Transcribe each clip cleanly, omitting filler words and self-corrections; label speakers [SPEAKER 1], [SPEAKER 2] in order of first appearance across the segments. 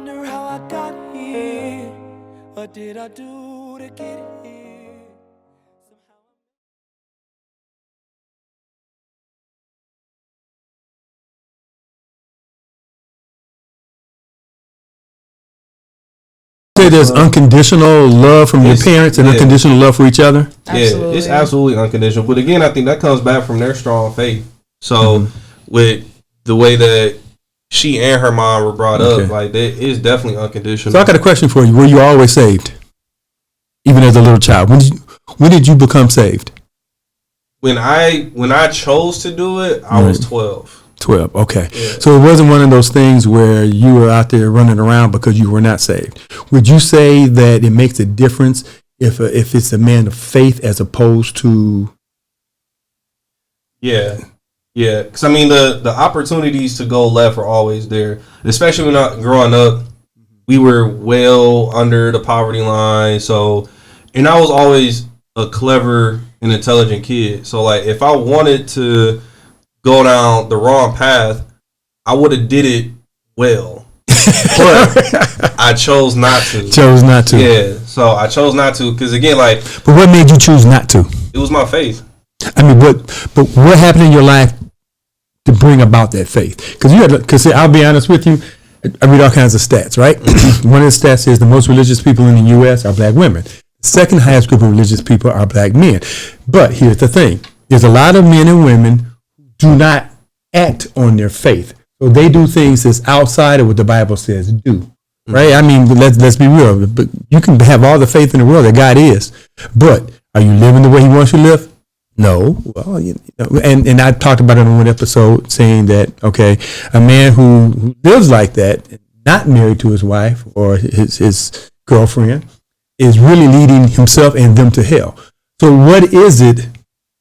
[SPEAKER 1] wonder how I got here. What did I do to get here?
[SPEAKER 2] Say there's unconditional love from your parents and unconditional love for each other.
[SPEAKER 3] Absolutely. Yeah, it's absolutely unconditional. But again, I think that comes back from their strong faith. So with the way that she and her mom were brought up, like that is definitely unconditional.
[SPEAKER 2] So I got a question for you. Were you always saved? Even as a little child? When did you become saved?
[SPEAKER 3] When I chose to do it, I was 12.
[SPEAKER 2] 12, okay.
[SPEAKER 3] Yeah.
[SPEAKER 2] So it wasn't one of those things where you were out there running around because you were not saved. Would you say that it makes a difference if it's a man of faith as opposed to?
[SPEAKER 3] Yeah. Because I mean, the opportunities to go left are always there. Especially when I growing up, we were well under the poverty line. So, and I was always a clever and intelligent kid. So like, if I wanted to go down the wrong path, I would have did it well, but I chose not to. Yeah, so I chose not to because again, like.
[SPEAKER 2] But what made you choose not to?
[SPEAKER 3] It was my faith.
[SPEAKER 2] I mean, but what happened in your life to bring about that faith? Because I'll be honest with you, I read all kinds of stats, right? One of the stats is the most religious people in the U.S. are black women. The second highest group of religious people are black men. But here's the thing: there's a lot of men and women do not act on their faith. So they do things that's outside of what the Bible says do. Right? I mean, let's be real. But you can have all the faith in the world that God is. But are you living the way he wants you to live? No. Well, and I talked about it on one episode saying that, okay, a man who lives like that, not married to his wife or his girlfriend, is really leading himself and them to hell. So what is it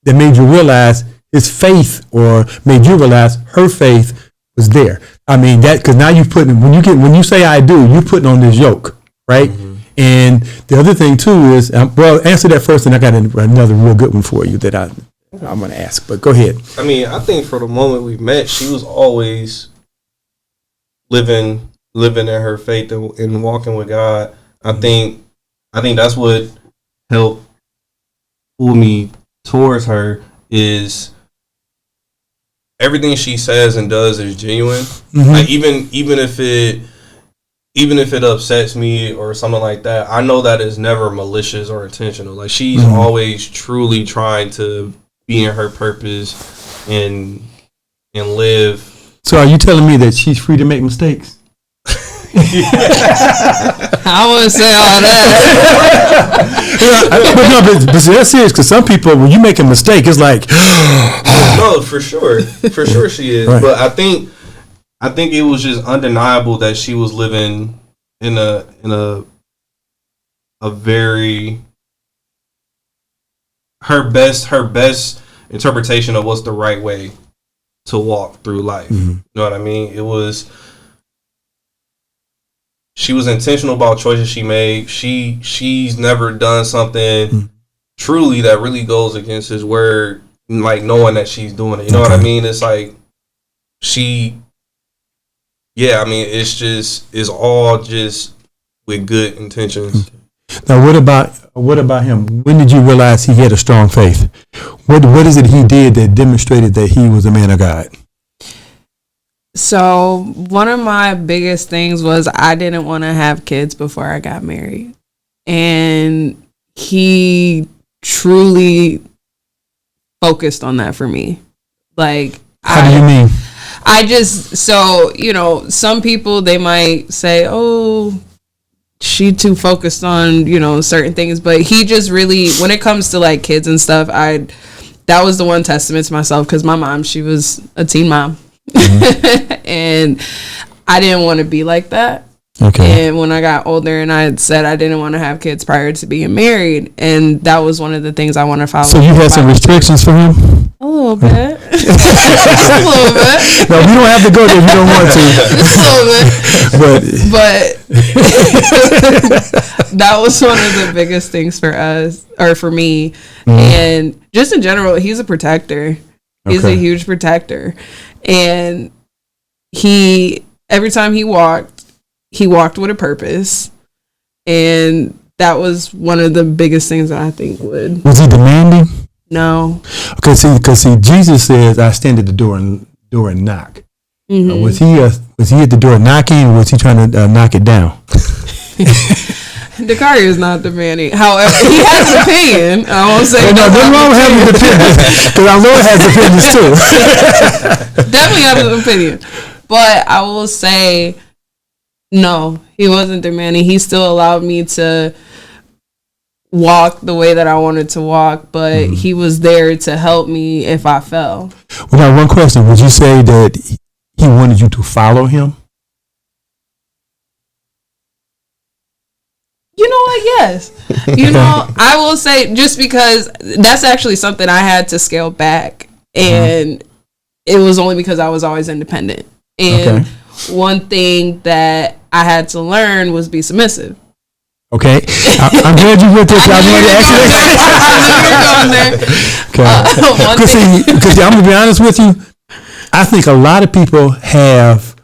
[SPEAKER 2] that made you realize his faith, or made you realize her faith was there? I mean, that because now you when you say I do, you're putting on this yoke, right? Mm-hmm. And the other thing too is, well, answer that first, and I got another real good one for you that I'm going to ask. But go ahead.
[SPEAKER 3] I mean, I think from the moment we met, she was always living in her faith and walking with God. I think that's what helped pull me towards her is. Everything she says and does is genuine. Mm-hmm. Like even if it upsets me or something like that, I know that it's never malicious or intentional. Like she's always truly trying to be in her purpose and live.
[SPEAKER 2] So are you telling me that she's free to make mistakes?
[SPEAKER 4] I wouldn't say all that.
[SPEAKER 2] but that's serious because some people, when you make a mistake, it's like,
[SPEAKER 3] no, for sure she is. Right. But I think it was just undeniable that she was living in a very her best interpretation of what's the right way to walk through life. Mm-hmm. You know what I mean? She was intentional about choices she made. She's never done something truly that really goes against his word, like knowing that she's doing it. You know what I mean? It's like it's all just with good intentions.
[SPEAKER 2] Now, what about him? When did you realize he had a strong faith? What is it he did that demonstrated that he was a man of God?
[SPEAKER 4] So one of my biggest things was I didn't want to have kids before I got married. And he truly focused on that for me. Like,
[SPEAKER 2] how do you mean?
[SPEAKER 4] Some people, they might say, oh, she too focused on, certain things. But he just really, when it comes to like kids and stuff, that was the one testament to myself because my mom, she was a teen mom. Mm-hmm. And I didn't want to be like that. Okay. And when I got older and I had said I didn't want to have kids prior to being married, and that was one of the things I want to follow.
[SPEAKER 2] So you had some restrictions for him?
[SPEAKER 4] A little bit. A little bit.
[SPEAKER 2] No, we don't have to go there if you don't want to.
[SPEAKER 4] Just a little bit. But that was one of the biggest things for us, or for me. Mm-hmm. And just in general, he's a protector. He's a huge protector. And every time he walked, he walked with a purpose, and that was one of the biggest things that I think would.
[SPEAKER 2] Was he demanding?
[SPEAKER 4] No.
[SPEAKER 2] Okay, because Jesus says, "I stand at the door and knock."
[SPEAKER 4] Mm-hmm.
[SPEAKER 2] Was he at the door knocking, or was he trying to knock it down?
[SPEAKER 4] Dakari is not demanding. However, he has an opinion. I won't say
[SPEAKER 2] No, nothing wrong with having an opinion, because our Lord has opinions too.
[SPEAKER 4] Definitely has an opinion, but I will say, no, he wasn't demanding. He still allowed me to walk the way that I wanted to walk, but he was there to help me if I fell.
[SPEAKER 2] Well, now one question: would you say that he wanted you to follow him?
[SPEAKER 4] You know what? Yes. You know, I will say, just because that's actually something I had to scale back, and it was only because I was always independent. And one thing that I had to learn was be submissive.
[SPEAKER 2] Okay, I'm glad you went there. I wanted to ask you. Because I'm gonna be honest with you, I think a lot of people have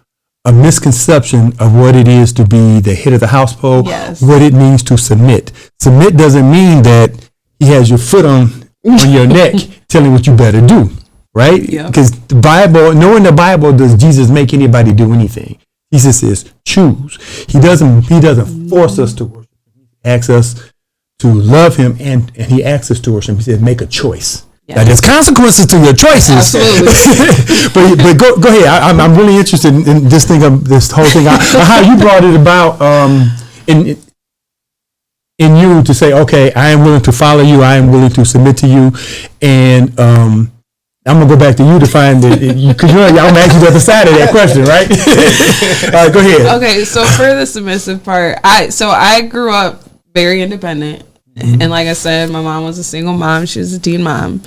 [SPEAKER 2] a misconception of what it is to be the head of the household, what it means to submit. Submit doesn't mean that he has your foot on your neck telling what you better do, right? Because the Bible, knowing the Bible, does Jesus make anybody do anything? Jesus says choose. He doesn't force us to worship. He asks us to love him, and he asks us to worship him. He says make a choice. Now, there's consequences to your choices.
[SPEAKER 4] Absolutely.
[SPEAKER 2] but go ahead. I'm really interested in this thing, this whole thing, how you brought it about in you to say, okay, I am willing to follow you. I am willing to submit to you. And I'm going to go back to you to find that, because I'm going to ask you the other side of that question, right? All right, go ahead.
[SPEAKER 4] Okay, so for the submissive part, I grew up very independent. And like I said, my mom was a single mom. She was a teen mom.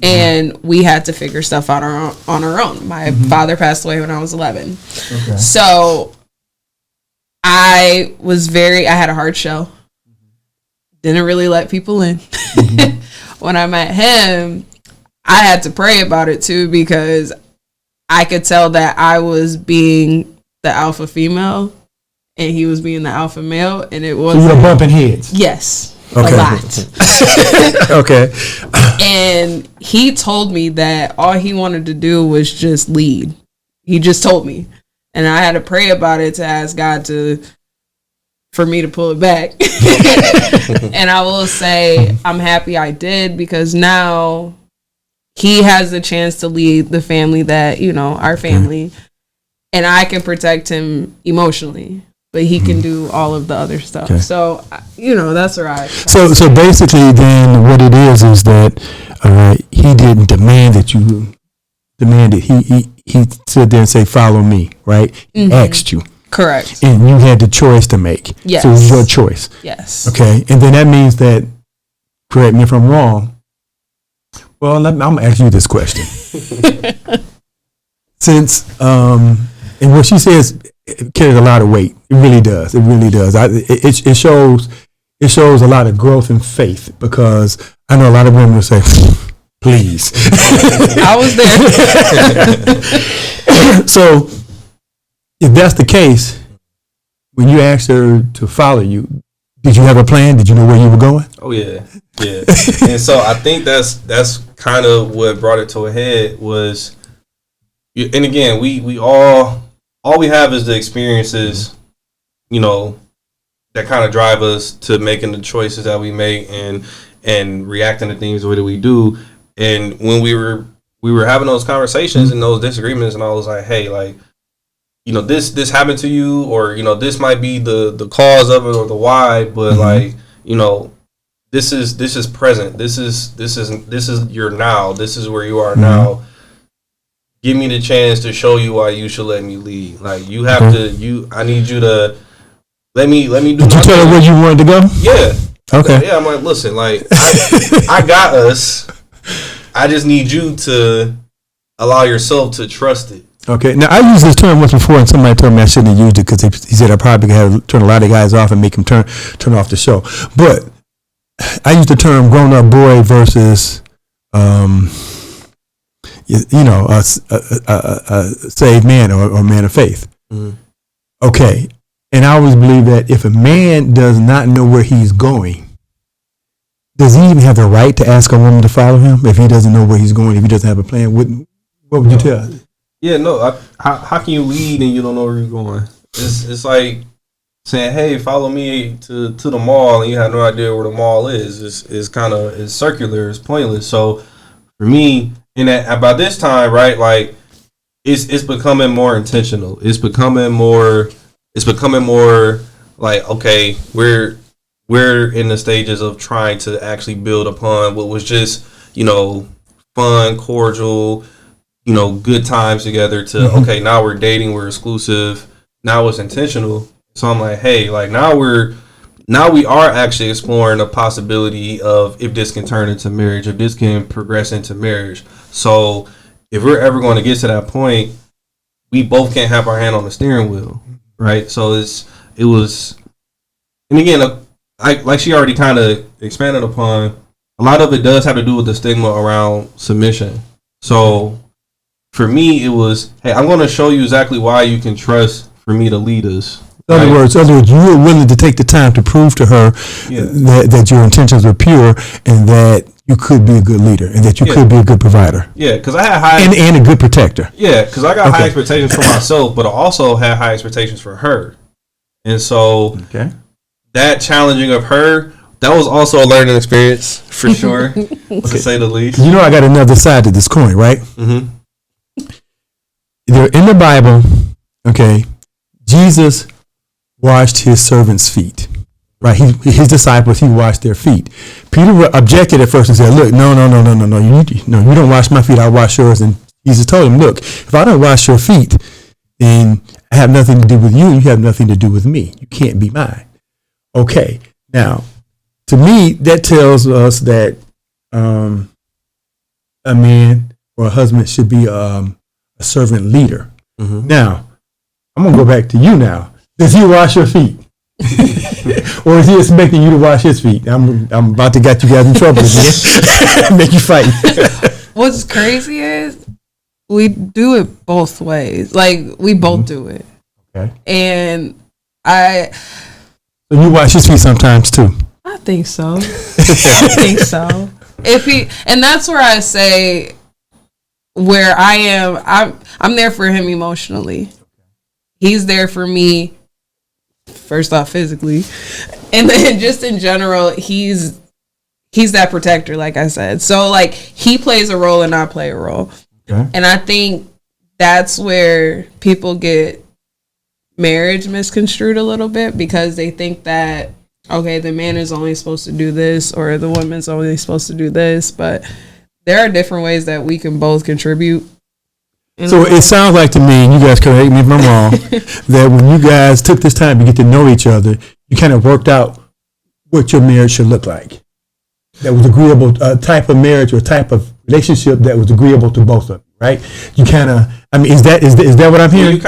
[SPEAKER 4] And we had to figure stuff out on our own. My father passed away when I was 11. Okay. So I had a hard shell. Didn't really let people in. When I met him, I had to pray about it too, because I could tell that I was being the alpha female and he was being the alpha male, and it was. So
[SPEAKER 2] you were bumping heads?
[SPEAKER 4] Yes.
[SPEAKER 2] Okay.
[SPEAKER 4] A lot.
[SPEAKER 2] Okay.
[SPEAKER 4] And he told me that all he wanted to do was just lead. He just told me. And I had to pray about it to ask God for me to pull it back. And I will say I'm happy I did, because now he has the chance to lead the family that, our family. And I can protect him emotionally. But he can do all of the other stuff. Okay. So, that's where I.
[SPEAKER 2] So basically, then what it is that he didn't demand that you demanded. He stood there and say, "Follow me," right? He asked you.
[SPEAKER 4] Correct.
[SPEAKER 2] And you had the choice to make.
[SPEAKER 4] Yes.
[SPEAKER 2] So it was your choice.
[SPEAKER 4] Yes.
[SPEAKER 2] Okay, and then that means that. Correct me if I'm wrong. Well, I'm gonna ask you this question. Since and what she says. It carries a lot of weight. It really does. It really does. It shows a lot of growth in faith, because I know a lot of women will say, "Please."
[SPEAKER 4] I was
[SPEAKER 2] there. So, if that's the case, when you asked her to follow you, did you have a plan? Did you know where you were going?
[SPEAKER 3] Oh yeah. And so I think that's kind of what brought it to a head was, and again, we all we have is the experiences, that kind of drive us to making the choices that we make and reacting to things the way that we do. And when we were having those conversations and those disagreements, and I was like, hey, like, this happened to you, or, this might be the cause of it or the why, but like, this is present. This is your now. This is where you are now. Give me the chance to show you why you should let me lead. Like, you have to. I need you to let me do.
[SPEAKER 2] Did you tell her where you wanted to go?
[SPEAKER 3] Yeah.
[SPEAKER 2] Okay.
[SPEAKER 3] Yeah, I'm like, listen, like, I got us. I just need you to allow yourself to trust it.
[SPEAKER 2] Okay. Now, I used this term once before, and somebody told me I shouldn't have used it because he said I probably have turn a lot of guys off and make them turn off the show. But I used the term grown up boy versus. A saved man or man of faith. Mm-hmm. Okay. And I always believe that if a man does not know where he's going, does he even have the right to ask a woman to follow him if he doesn't know where he's going, if he doesn't have a plan? What would you tell?
[SPEAKER 3] Yeah, no. How can you lead and you don't know where you're going? It's like saying, "Hey, follow me to the mall," and you have no idea where the mall is. It's circular. It's pointless. So for me, in that about this time, right, like it's becoming more intentional. It's becoming more like, okay, we're in the stages of trying to actually build upon what was just, fun, cordial, good times together to, okay, now we're dating, we're exclusive, now it's intentional. So I'm like, hey, like now we are actually exploring the possibility of if this can turn into marriage, if this can progress into marriage. So if we're ever going to get to that point, we both can't have our hand on the steering wheel, right? So it was, and again, like she already kind of expanded upon, a lot of it does have to do with the stigma around submission. So for me, it was, hey, I'm going to show you exactly why you can trust for me to lead us.
[SPEAKER 2] In other words, you were willing to take the time to prove to her that your intentions were pure and that you could be a good leader and that you could be a good provider.
[SPEAKER 3] Yeah, because I had high
[SPEAKER 2] and a good protector.
[SPEAKER 3] Yeah, because I got high expectations for myself, but I also had high expectations for her, and so that challenging of her, that was also a learning experience for sure, to say the least.
[SPEAKER 2] I got another side to this coin, right? Mm-hmm. In the Bible, Jesus washed his servants' feet. Right, his disciples, he washed their feet. Peter objected at first and said, "Look, no, you don't wash my feet. I wash yours." And Jesus told him, "Look, if I don't wash your feet, then I have nothing to do with you. You have nothing to do with me. You can't be mine." Okay, now to me that tells us that a man or a husband should be a servant leader. Mm-hmm. Now I'm gonna go back to you. Now, does he wash your feet? Or is he expecting you to wash his feet? I'm about to get you guys in trouble again. Make you fight.
[SPEAKER 4] What's crazy is we do it both ways. Like we both do it. Okay. And
[SPEAKER 2] so you wash his feet sometimes too.
[SPEAKER 4] I think so. I think so. And that's where I say where I am, I'm there for him emotionally. He's there for me. First off, physically, and then just in general, he's that protector, like I said. So like he plays a role and I play a role, and I think that's where people get marriage misconstrued a little bit because they think that the man is only supposed to do this or the woman's only supposed to do this, but there are different ways that we can both contribute.
[SPEAKER 2] So it sounds like to me, and you guys correct me if I'm wrong, that when you guys took this time to get to know each other, you kind of worked out what your marriage should look like. That was agreeable, type of marriage or type of relationship that was agreeable to both of you, right? You kind of, is that what I'm hearing?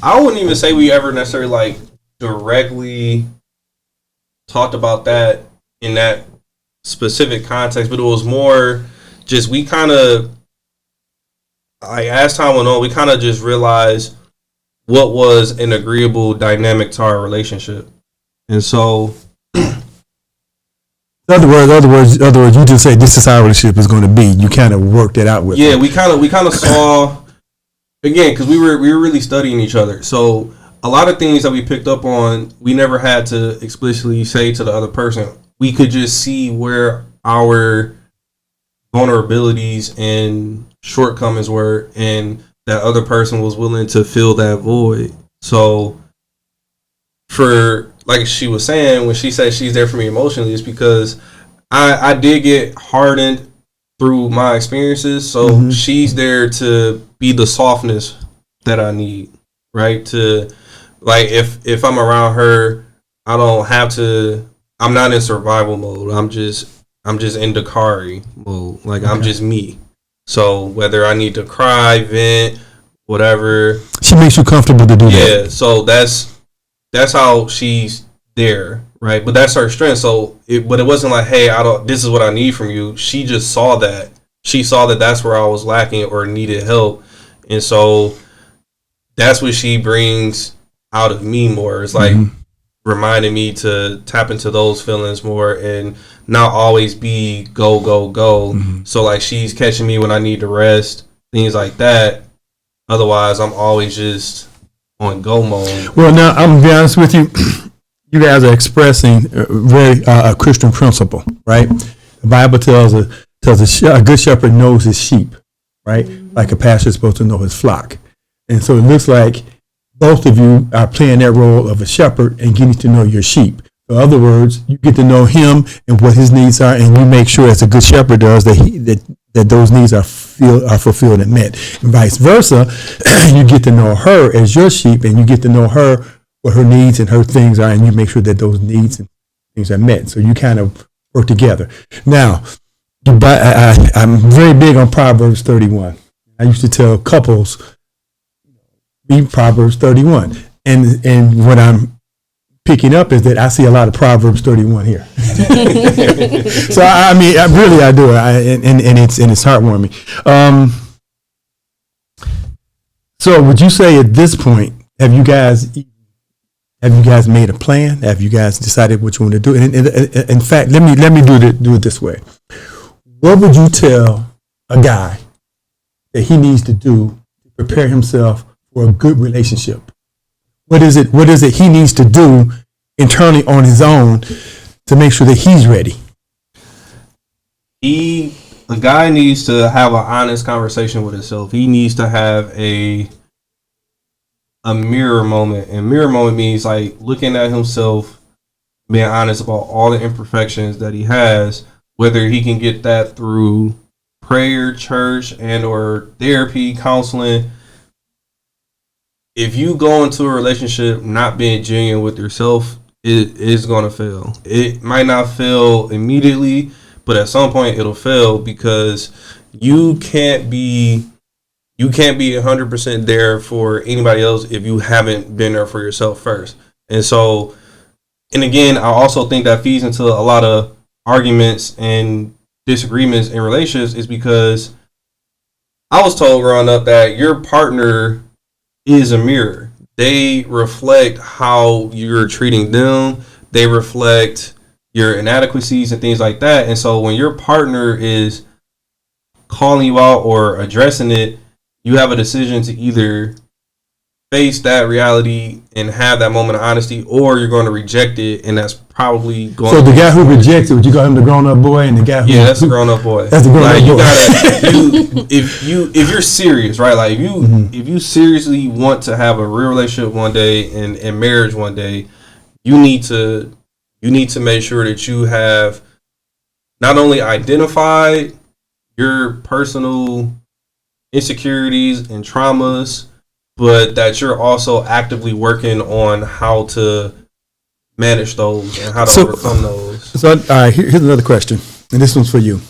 [SPEAKER 3] I wouldn't even say we ever necessarily like directly talked about that in that specific context, but it was more just we kind of, like as time went on, we kind of just realized what was an agreeable dynamic to our relationship, and so.
[SPEAKER 2] In other words, you just say this is how our relationship is going to be. You kind of worked it out with.
[SPEAKER 3] Yeah, we kind of saw again because we were really studying each other. So a lot of things that we picked up on, we never had to explicitly say to the other person. We could just see where our vulnerabilities and shortcomings were, and that other person was willing to fill that void. So for like she was saying, when she said she's there for me emotionally, it's because I did get hardened through my experiences. So she's there to be the softness that I need, right? To like if I'm around her, I don't have to, I'm not in survival mode. I'm just in Dakari mode. Like I'm just me. So whether I need to cry, vent, whatever,
[SPEAKER 2] she makes you comfortable to do that.
[SPEAKER 3] Yeah. So that's how she's there, right? But that's her strength. So but it wasn't like, hey, this is what I need from you. She just saw that. She saw that that's where I was lacking or needed help, and so that's what she brings out of me more. It's like reminding me to tap into those feelings more and not always be go, go, go. So like she's catching me when I need to rest, things like that. Otherwise, I'm always just on go mode.
[SPEAKER 2] Well, now I'm gonna be honest with you. You guys are expressing a Christian principle, right? The Bible tells a good shepherd knows his sheep, right? Like a pastor is supposed to know his flock. And so it looks like both of you are playing that role of a shepherd and getting to know your sheep. In other words, you get to know him and what his needs are, and you make sure, as a good shepherd does, that those needs are fulfilled and met. And vice versa, you get to know her as your sheep, and you get to know her, what her needs and her things are, and you make sure that those needs and things are met. So you kind of work together. Now, I'm very big on Proverbs 31. I used to tell couples, read Proverbs 31. And what I'm picking up is that I see a lot of Proverbs 31 here. So I mean, I do, and it's heartwarming. So would you say at this point, have you guys made a plan? Have you guys decided what you want to do? And in fact, let me do it this way. What would you tell a guy that he needs to do to prepare himself for a good relationship? What is it he needs to do internally on his own to make sure that he's ready?
[SPEAKER 3] The guy needs to have an honest conversation with himself. He needs to have a mirror moment. And mirror moment means like looking at himself, being honest about all the imperfections that he has, whether he can get that through prayer, church, and or therapy, counseling. If you go into a relationship not being genuine with yourself, it is going to fail. It might not fail immediately, but at some point it'll fail because you can't be 100% there for anybody else if you haven't been there for yourself first. And so, and again, I also think that feeds into a lot of arguments and disagreements in relationships is because I was told growing up that your partner is a mirror. They reflect how you're treating them. They reflect your inadequacies and things like that. And so when your partner is calling you out or addressing it, you have a decision to either face that reality and have that moment of honesty, or you're going to reject it, and that's probably going. So
[SPEAKER 2] the guy who rejects it, would you call him the grown-up boy, and the guy who
[SPEAKER 3] that's a grown-up boy.
[SPEAKER 2] That's a grown-up boy.
[SPEAKER 3] If you're serious, right? Like if you seriously want to have a real relationship one day and marriage one day, you need to make sure that you have not only identified your personal insecurities and traumas, but that you're also actively working on how to manage those and how to overcome those.
[SPEAKER 2] So, here's another question, and this one's for you.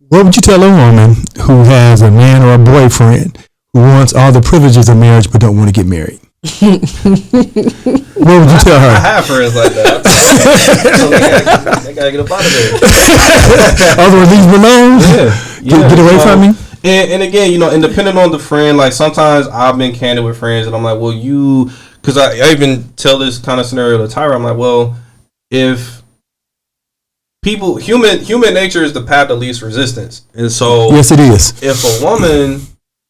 [SPEAKER 2] What would you tell a woman who has a man or a boyfriend who wants all the privileges of marriage but don't want to get married? What would you tell her?
[SPEAKER 3] I have friends like that. They gotta get up out of there.
[SPEAKER 2] Otherwise, leave me alone. Get away from me.
[SPEAKER 3] And again, and depending on the friend, like sometimes I've been candid with friends, and I'm like, well, because I even tell this kind of scenario to Tyra. I'm like, well, if human nature is the path of least resistance, and so
[SPEAKER 2] yes, it is.
[SPEAKER 3] If a woman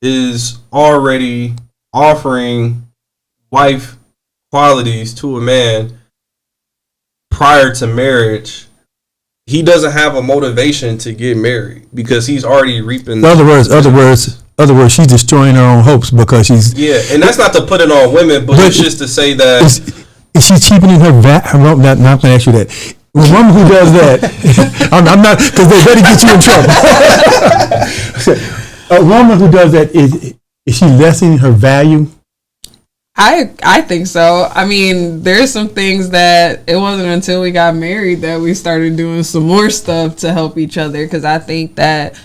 [SPEAKER 3] is already offering wife qualities to a man prior to marriage, he doesn't have a motivation to get married because he's already reaping.
[SPEAKER 2] In other words, she's destroying her own hopes because she's.
[SPEAKER 3] Yeah, and that's not to put it on women, but it's just to say that
[SPEAKER 2] is she cheapening her not going to ask you that. A woman who does that, I'm not, because they better get you in trouble. A woman who does that is she lessening her value?
[SPEAKER 4] I think so. I mean, there's some things that it wasn't until we got married that we started doing some more stuff to help each other. Because I think that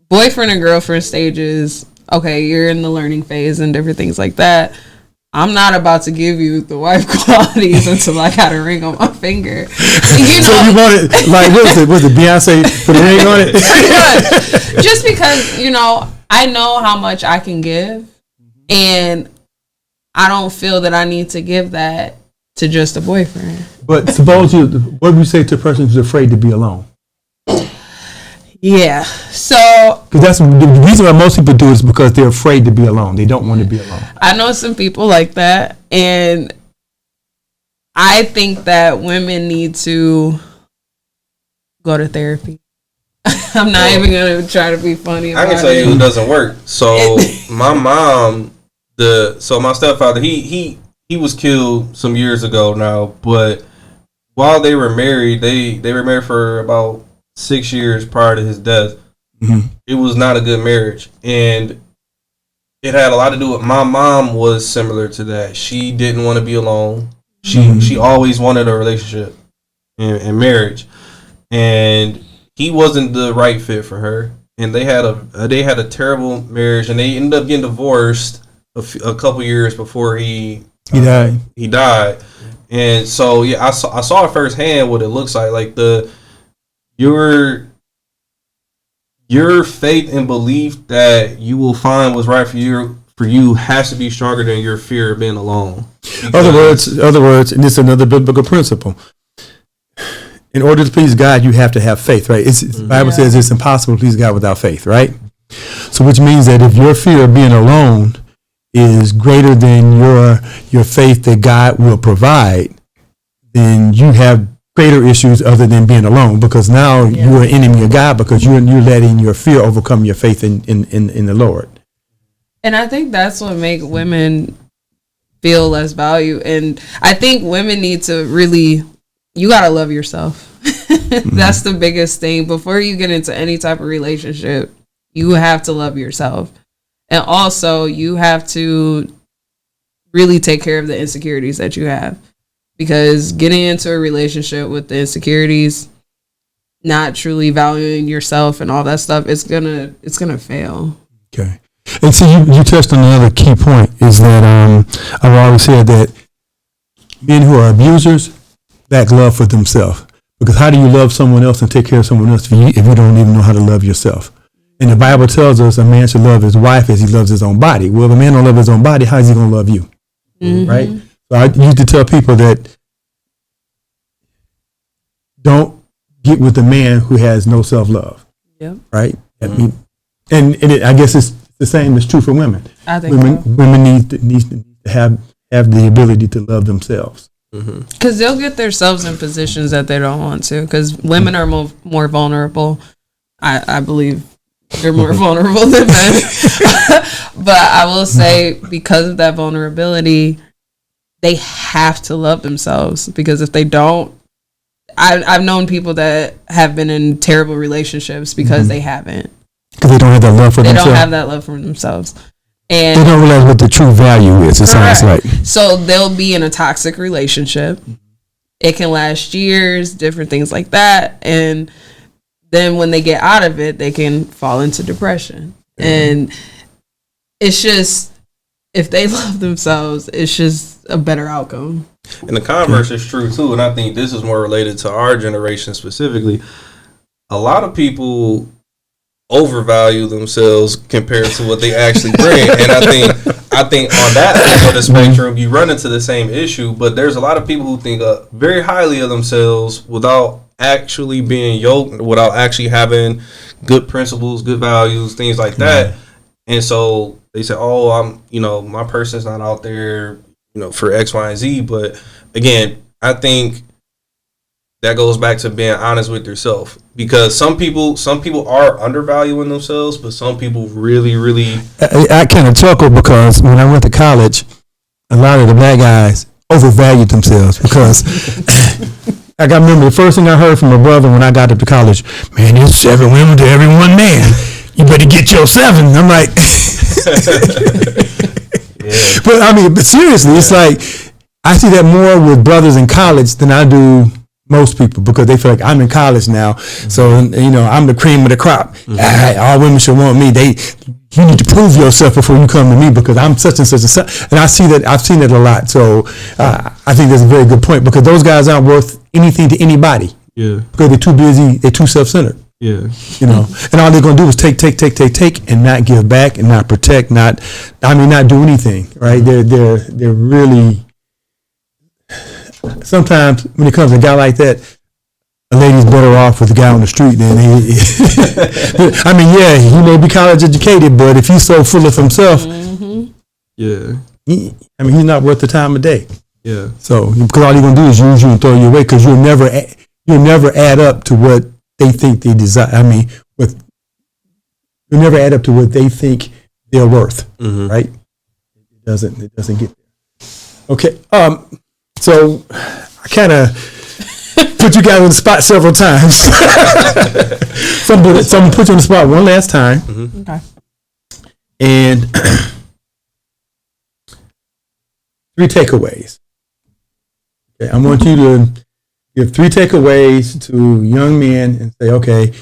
[SPEAKER 4] boyfriend and girlfriend stages, okay, you're in the learning phase and different things like that. I'm not about to give you the wife qualities until I got a ring on my finger. So
[SPEAKER 2] you want it, like, was it Beyonce put a ring on it?
[SPEAKER 4] Pretty much. Just because, I know how much I can give. And I don't feel that I need to give that to just a boyfriend.
[SPEAKER 2] But suppose what would you say to a person who's afraid to be alone?
[SPEAKER 4] Yeah. So
[SPEAKER 2] Because that's the reason why most people do is because they're afraid to be alone. They don't want to be alone.
[SPEAKER 4] I know some people like that, and I think that women need to go to therapy. I'm not even gonna try to be funny about
[SPEAKER 3] I can tell you
[SPEAKER 4] it.
[SPEAKER 3] it doesn't work. So my mom, my stepfather, he was killed some years ago now, but while they were married, they were married for about 6 years prior to his death.
[SPEAKER 2] Mm-hmm.
[SPEAKER 3] It was not a good marriage, and it had a lot to do with my mom was similar to that. She didn't want to be alone. She always wanted a relationship and marriage, and he wasn't the right fit for her. And they had a terrible marriage, and they ended up getting divorced a couple years before he
[SPEAKER 2] died.
[SPEAKER 3] He died, and so yeah, I saw firsthand what it looks like your faith and belief that you will find what's right for you has to be stronger than your fear of being alone.
[SPEAKER 2] Other words, and this is another biblical principle. In order to please God, you have to have faith, right? The Bible says it's impossible to please God without faith, right? So which means that if your fear of being alone is greater than your faith that God will provide, then you have greater issues other than being alone, because now you're an enemy of God because you're letting your fear overcome your faith in the Lord.
[SPEAKER 4] And I think that's what makes women feel less value. And I think women need to really, you got to love yourself. That's the biggest thing. Before you get into any type of relationship, you have to love yourself. And also you have to really take care of the insecurities that you have. Because getting into a relationship with the insecurities, not truly valuing yourself and all that stuff, it's gonna fail.
[SPEAKER 2] Okay. And see, you touched on another key point, is that I've always said that men who are abusers lack love for themselves. Because how do you love someone else and take care of someone else if you don't even know how to love yourself? And the Bible tells us a man should love his wife as he loves his own body. Well, if a man don't love his own body, how is he going to love you? Mm-hmm. Right? So I used to tell people that don't get with a man who has no self-love.
[SPEAKER 4] Yep.
[SPEAKER 2] Right? Mm-hmm. I guess it's the same is true for women.
[SPEAKER 4] I think
[SPEAKER 2] women need to have the ability to love themselves.
[SPEAKER 4] Because they'll get themselves in positions that they don't want to. Because women are more vulnerable. I believe they're more vulnerable than men. But I will say, because of that vulnerability, they have to love themselves. Because if they don't, I've known people that have been in terrible relationships because they haven't. Because
[SPEAKER 2] they don't have that love for themselves.
[SPEAKER 4] They don't have that love for themselves. And
[SPEAKER 2] they don't realize what the true value is, it sounds like.
[SPEAKER 4] So they'll be in a toxic relationship. It can last years, different things like that. And then when they get out of it, they can fall into depression. Mm-hmm. And it's just, if they love themselves, it's just a better outcome.
[SPEAKER 3] And the converse is true too. And I think this is more related to our generation specifically. A lot of people overvalue themselves compared to what they actually bring. And I think on that end of the spectrum, you run into the same issue. But there's a lot of people who think very highly of themselves without actually being yoked, without actually having good principles, good values, things like that. And so they say, oh, my person's not out there, for X, Y, and Z. But again, I think that goes back to being honest with yourself, because some people are undervaluing themselves, but some people really, really.
[SPEAKER 2] I kind of chuckle because when I went to college, a lot of the black guys overvalued themselves because I remember the first thing I heard from my brother when I got up to college, man, there's 7 women to every 1 man. You better get your 7. I'm like, but seriously, it's like I see that more with brothers in college than I do most people, because they feel like I'm in college now, so I'm the cream of the crop. All women should want me. You need to prove yourself before you come to me because I'm such and such and such. And I see that. I've seen it a lot. So I think that's a very good point, because those guys aren't worth anything to anybody. Yeah, because they're too busy. They're too self-centered.
[SPEAKER 3] Yeah.
[SPEAKER 2] You know, and all they're gonna do is take, and not give back, and not protect, not do anything. Right? They're really. Sometimes when it comes to a guy like that, a lady's better off with the guy on the street than he. I mean, yeah, he may be college educated, but if he's so full of himself,
[SPEAKER 3] Yeah.
[SPEAKER 2] he's not worth the time of day.
[SPEAKER 3] Yeah.
[SPEAKER 2] So, because all you're gonna do is use you and throw you away, because you'll never add up to what they think they desire. You'll never add up to what they think they're worth, right? It doesn't get there. Okay. So I kind of put you guys on the spot several times. So I'm gonna put you on the spot one last time.
[SPEAKER 4] Okay.
[SPEAKER 2] And 3 takeaways. Okay, I want you to give 3 takeaways to young men and say, okay,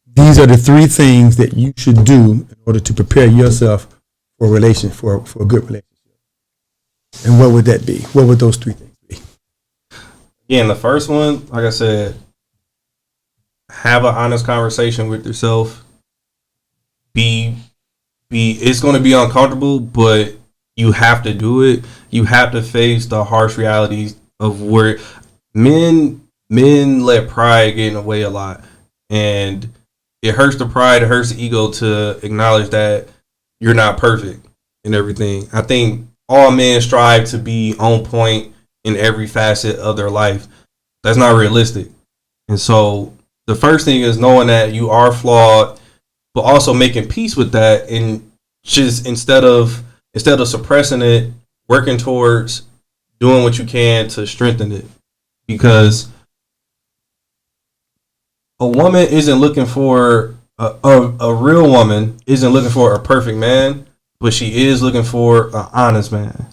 [SPEAKER 2] these are the 3 things that you should do in order to prepare yourself for a good relationship. And what would that be? What would those 3 things be?
[SPEAKER 3] Again, the first one, like I said, have an honest conversation with yourself. It's going to be uncomfortable, but you have to do it. You have to face the harsh realities of where men let pride get in the way a lot, and it hurts the pride, it hurts the ego to acknowledge that you're not perfect in everything. I think all men strive to be on point in every facet of their life. That's not realistic. And so the first thing is knowing that you are flawed, but also making peace with that, and just instead of suppressing it, working towards doing what you can to strengthen it. Because a woman isn't looking for a real woman isn't looking for a perfect man, but she is looking for an honest man.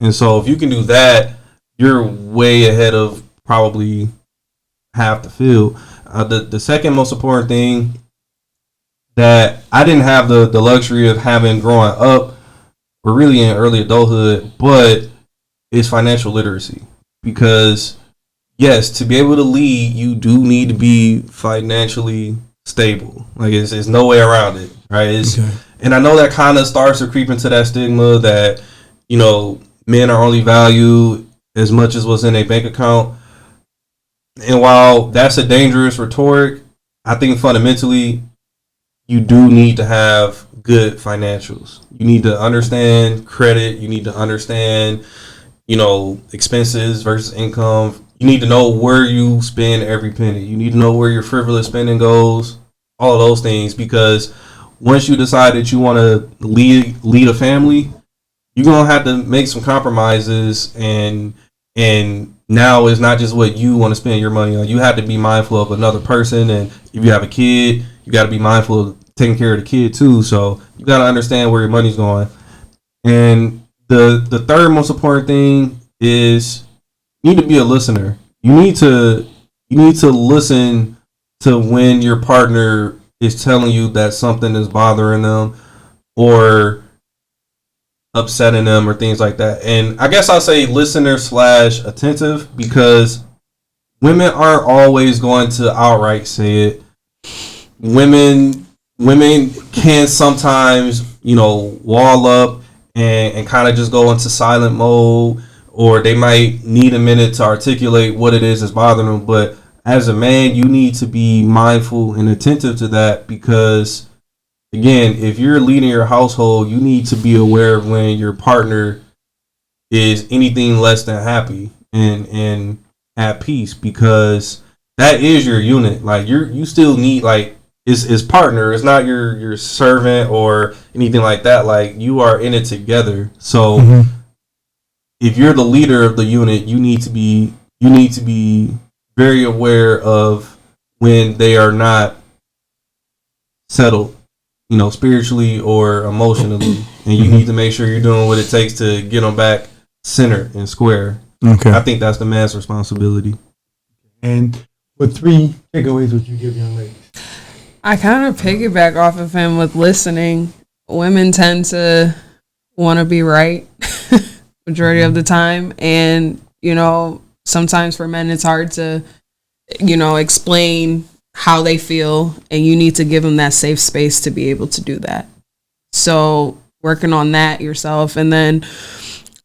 [SPEAKER 3] And so if you can do that, you're way ahead of probably half the field. The second most important thing that I didn't have the luxury of having growing up, or really in early adulthood, but is financial literacy. Because yes, to be able to lead, you do need to be financially stable. Like there's no way around it, right? And I know that kind of starts to creep into that stigma that, you know, men are only valued as much as what's in a bank account. And while that's a dangerous rhetoric, I think fundamentally you do need to have good financials. You need to understand credit. You need to understand, you know, expenses versus income. You need to know where you spend every penny. You need to know where your frivolous spending goes, all of those things, because once you decide that you want to lead a family, you're going to have to make some compromises, and now it's not just what you want to spend your money on. You have to be mindful of another person, and if you have a kid, you got to be mindful of taking care of the kid too. So you got to understand where your money's going. And the third most important thing is you need to be a listener. You need to listen to when your partner is telling you that something is bothering them or upsetting them or things like that. And I guess I'll say listener / attentive, because women aren't always going to outright say it. Women can sometimes, you know, wall up and kind of just go into silent mode, or they might need a minute to articulate what it is that's bothering them. But as a man, you need to be mindful and attentive to that, because again, if you're leading your household, you need to be aware of when your partner is anything less than happy and at peace, because that is your unit. Like you still need, like, his partner. It's not your servant or anything like that. Like, you are in it together. So if you're the leader of the unit, you need to be very aware of when they are not settled, you know, spiritually or emotionally, and you need to make sure you're doing what it takes to get them back centered and square.
[SPEAKER 2] Okay.
[SPEAKER 3] I think that's the man's responsibility.
[SPEAKER 2] And what 3 takeaways would you give young ladies?
[SPEAKER 4] I kind of piggyback off of him with listening. Women tend to want to be right majority of the time. And, you know, sometimes for men it's hard to, you know, explain how they feel, and you need to give them that safe space to be able to do that. So working on that yourself. And then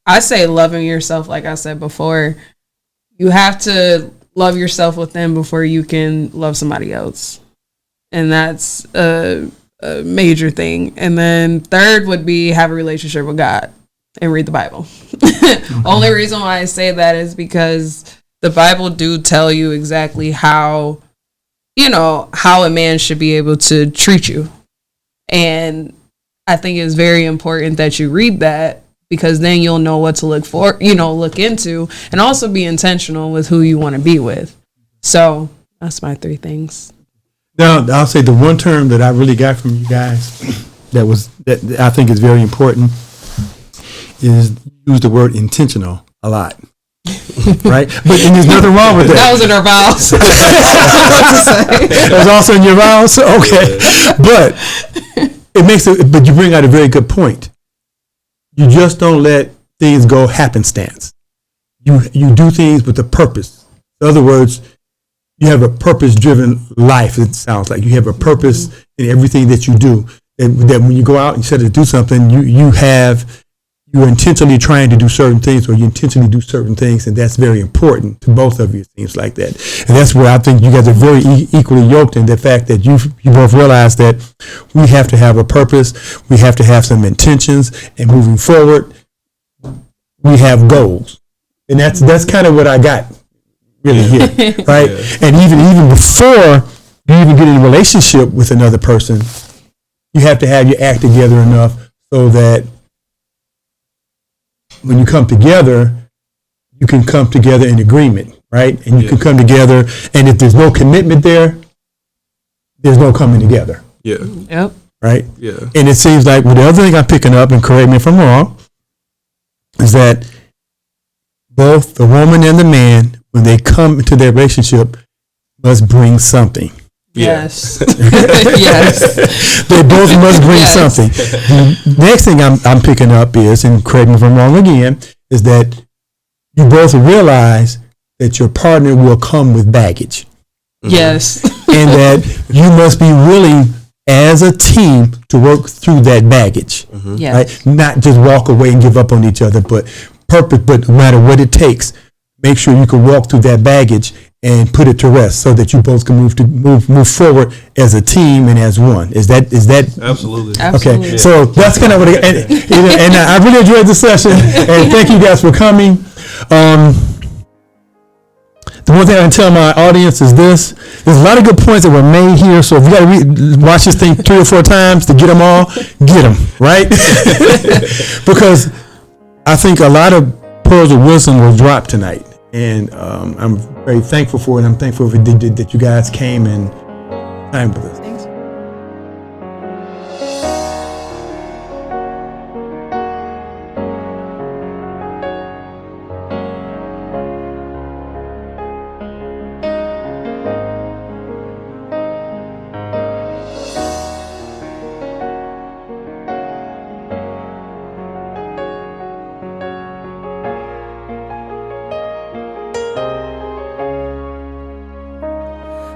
[SPEAKER 4] I say loving yourself, like I said before, you have to love yourself within before you can love somebody else. And that's a major thing. And then third would be have a relationship with God and read the Bible. Only reason why I say that is because the Bible do tell you exactly how, how a man should be able to treat you. And I think it's very important that you read that, because then you'll know what to look into, and also be intentional with who you want to be with. So that's my 3 things.
[SPEAKER 2] Now, I'll say the one term that I really got from you guys that I think is very important is use the word intentional a lot. Right? But there's nothing wrong with that.
[SPEAKER 4] That was in our vows.
[SPEAKER 2] That was also in your vows? Okay. But you bring out a very good point. You just don't let things go happenstance. You do things with a purpose. In other words, you have a purpose-driven life, it sounds like. You have a purpose in everything that you do. And that when you go out and set to do something, you're intentionally trying to do certain things, or you intentionally do certain things, and that's very important to both of you, it seems like that. And that's where I think you guys are very equally yoked in the fact that you both realize that we have to have a purpose, we have to have some intentions, and moving forward, we have goals. And that's kind of what I got really here, right? Yeah. And even before you even get in a relationship with another person, you have to have your act together enough so that when you come together, you can come together in agreement, right? And you can come together, and if there's no commitment there's no coming together.
[SPEAKER 3] Yeah.
[SPEAKER 4] Yep.
[SPEAKER 2] Right?
[SPEAKER 3] Yeah.
[SPEAKER 2] And it seems like, the other thing I'm picking up, and correct me if I'm wrong, is that both the woman and the man, when they come into their relationship, must bring something.
[SPEAKER 4] Yes. Yes.
[SPEAKER 2] They both must bring something. The next thing I'm picking up is, and correct me if I'm wrong again, is that you both realize that your partner will come with baggage.
[SPEAKER 4] Yes.
[SPEAKER 2] And that you must be willing as a team to work through that baggage.
[SPEAKER 4] Mm-hmm. Yes.
[SPEAKER 2] Right? Not just walk away and give up on each other, but no matter what it takes, make sure you can walk through that baggage and put it to rest, so that you both can move forward as a team and as one. Is that
[SPEAKER 3] absolutely
[SPEAKER 2] okay?
[SPEAKER 3] Yeah.
[SPEAKER 2] So that's kind of what. And I really enjoyed the session, and thank you guys for coming. The one thing I can tell my audience is this: there's a lot of good points that were made here. So if you got to watch this thing 3 or 4 times to get them all, get them right, because I think a lot of pearls of wisdom will drop tonight. And I'm very thankful for it. I'm thankful that you guys came and time with us.
[SPEAKER 4] Thanks.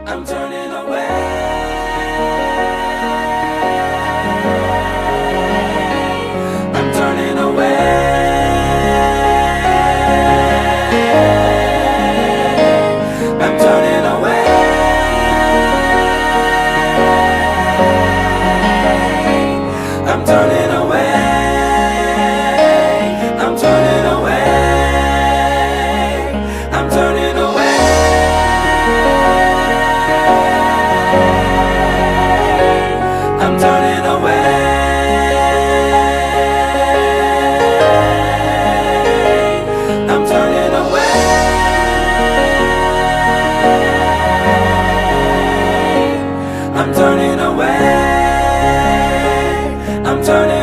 [SPEAKER 1] I'm turning away. I'm turning away. I'm turning away. I'm turning away. I'm turning away. I'm turning away. I'm turning away. I'm turning away. I'm turning away. I'm turning